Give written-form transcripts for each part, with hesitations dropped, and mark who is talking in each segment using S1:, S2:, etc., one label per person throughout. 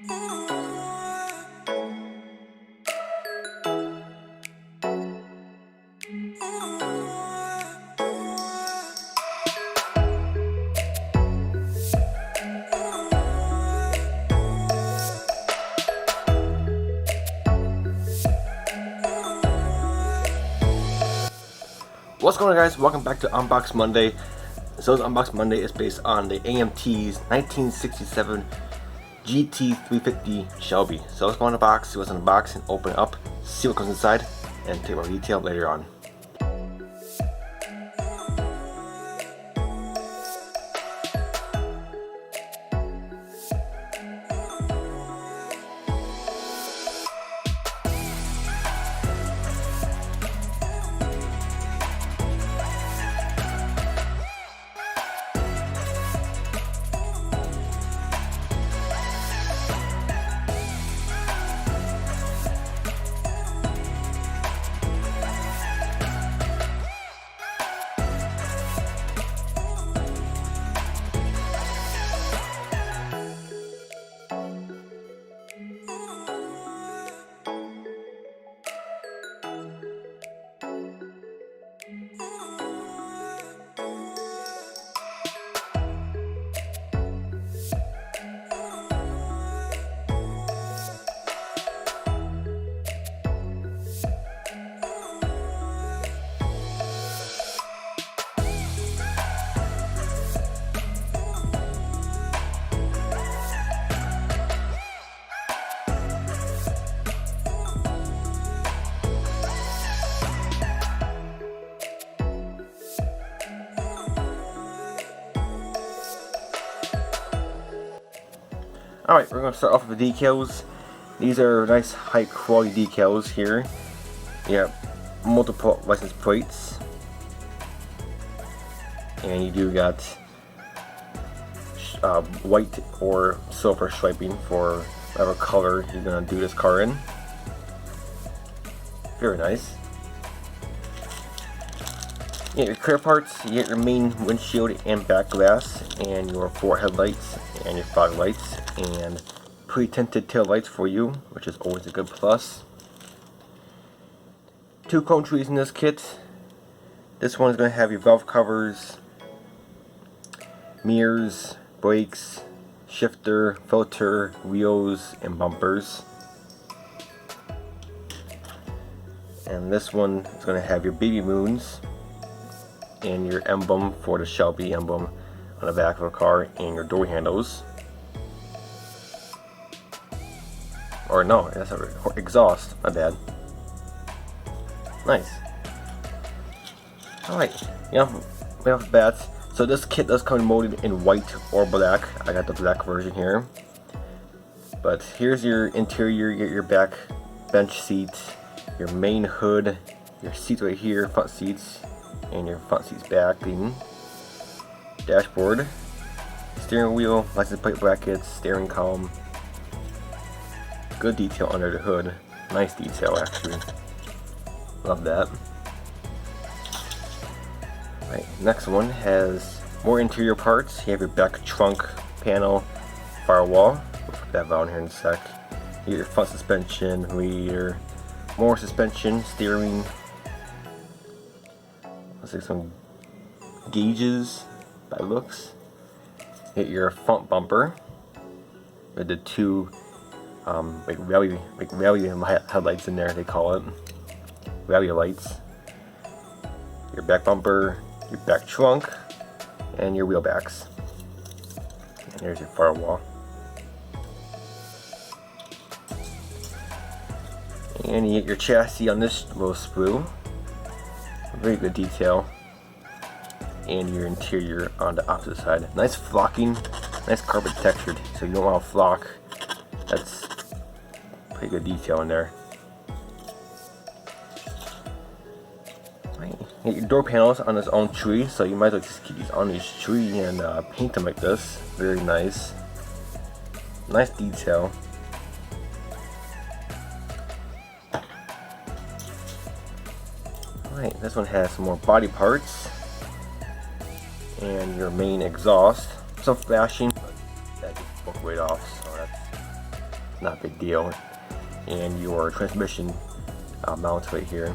S1: What's going on, guys? Welcome back to Unbox Monday. So this Unbox Monday is based on the AMT's 1967 GT-350 Shelby. So let's go in the box, see what's in the box, and open it up, see what comes inside, and take more detail later on. Alright, we're going to start off with the decals. These are nice high quality decals here. You have multiple license plates. And you do got white or silver striping for whatever color you're going to do this car in. Very nice. You get your clear parts, you get your main windshield and back glass, and your 4 headlights and your fog lights, and pre-tinted tail lights for you, which is always a good plus. 2 cone trees in this kit. This one is going to have your valve covers, mirrors, brakes, shifter, filter, wheels, and bumpers. And this one is going to have your baby moons and your emblem for the Shelby emblem on the back of the car, and your door handles. Or no, that's a exhaust, my bad. Nice. Alright, yeah, right off the bat, so this kit does come molded in white or black. I got the black version here. But here's your interior. You get your back bench seats, your main hood, your seats right here, front seats, and your front seats backing, dashboard, steering wheel, license plate brackets, steering column. Good detail under the hood. Nice detail, actually. Love that. Right, next one has more interior parts. You have your back trunk panel, firewall. We'll put that down here in a sec. You get your front suspension, rear, more suspension, steering. Looks like some gauges by looks. Hit your front bumper with the 2 rally headlights in there, they call it. Rally lights. Your back bumper, your back trunk, and your wheel backs. And here's your firewall. And you get your chassis on this little sprue. Very good detail. And your interior on the opposite side. Nice flocking, nice carpet textured, so you don't want to flock. That's pretty good detail in there. Right. You get your door panels on its own tree, so you might as well just keep these on each tree and paint them like this. Very nice. Nice detail. Alright, this one has some more body parts. And your main exhaust. Some flashing, but that just broke right off, so that's not a big deal. And your transmission mount right here.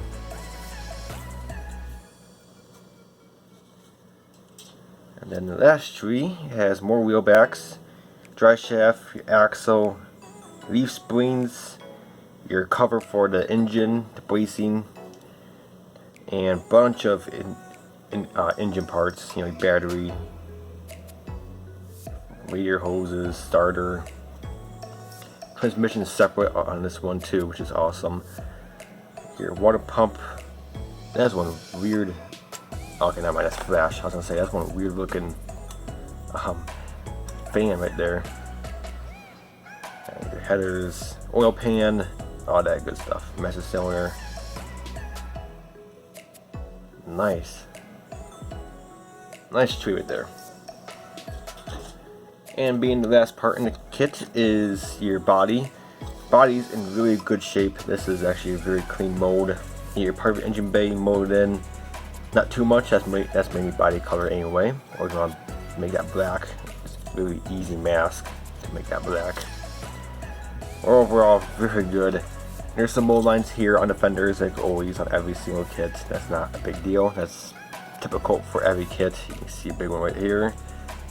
S1: And then the last tree has more wheel backs, drive shaft, your axle, leaf springs, your cover for the engine, the bracing, and bunch of engine parts, you know, battery, radiator hoses, starter. Transmission is separate on this one too, which is awesome. Your water pump, that's one weird, okay, not mind, that's flash. I was gonna say that's one weird looking fan right there. And your headers, oil pan, all that good stuff. Master cylinder. Nice tree right there. And being the last part in the kit is your body. Body's in really good shape. This is actually a very clean mold. Your part of your engine bay molded in. Not too much, that's mainly body color anyway. Or you want to make that black. It's a really easy mask to make that black. Overall, very good. There's some mold lines here on the fenders, like always on every single kit. That's not a big deal. That's typical for every kit. You can see a big one right here.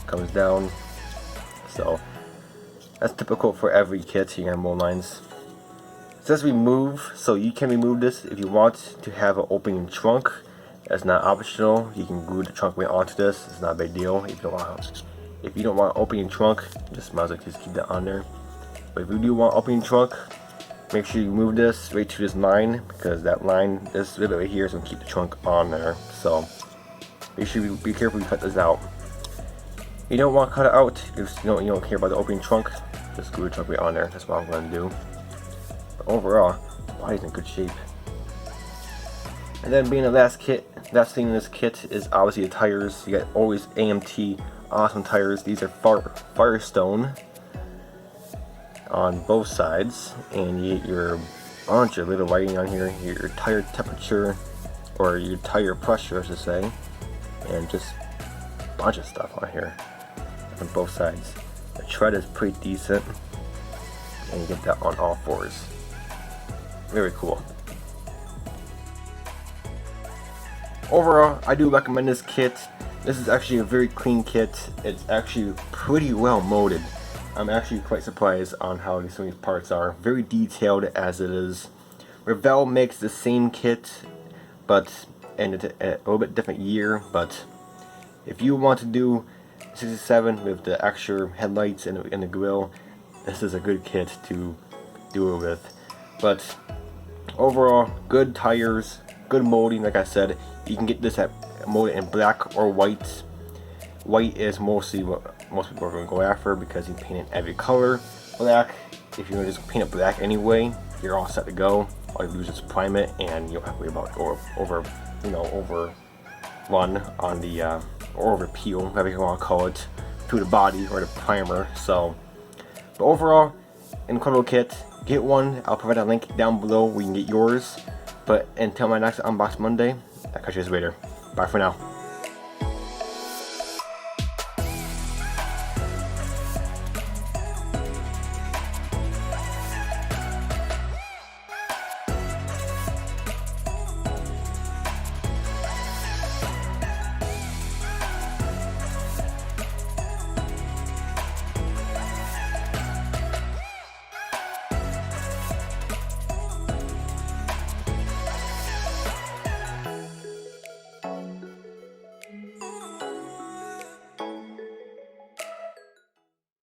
S1: Comes down. So that's typical for every kit. You got mold lines. It says remove, so you can remove this if you want to have an opening trunk. That's not optional. You can glue the trunk right onto this. It's not a big deal. If you don't want an opening trunk, just might as well just keep that on there. But if you do want opening trunk, make sure you move this right to this line, because that line, this bit right here, is going to keep the trunk on there. So make sure you be careful you cut this out. You don't want to cut it out if you don't care about the opening trunk. Just glue the trunk right on there. That's what I'm going to do. But overall, the body's in good shape. And then being the last thing in this kit is obviously the tires. You got always AMT awesome tires. These are Firestone on both sides, and you get your bunch of little writing on here, your tire temperature, or your tire pressure I should say, and just a bunch of stuff on here on both sides. The tread is pretty decent, and you get that on all fours. Very cool. Overall, I do recommend this kit. This is actually a very clean kit. It's actually pretty well molded. I'm actually quite surprised on how some of these parts are. Very detailed as it is. Revell makes the same kit, but in a little bit different year. But if you want to do 67 with the extra headlights and the grill, this is a good kit to do it with. But overall, good tires, good molding. Like I said, you can get this molded in black or white. White is mostly what most people are going to go after because you can paint it every color. Black, if you're going to just paint it black anyway, you're all set to go. All you do is just prime it, and you don't have to worry about overrun on the or over peel, whatever you want to call it, to the body or the primer. So, but overall, incredible kit. Get one. I'll provide a link down below where you can get yours. But until my next Unbox Monday, I'll catch you guys later. Bye for now.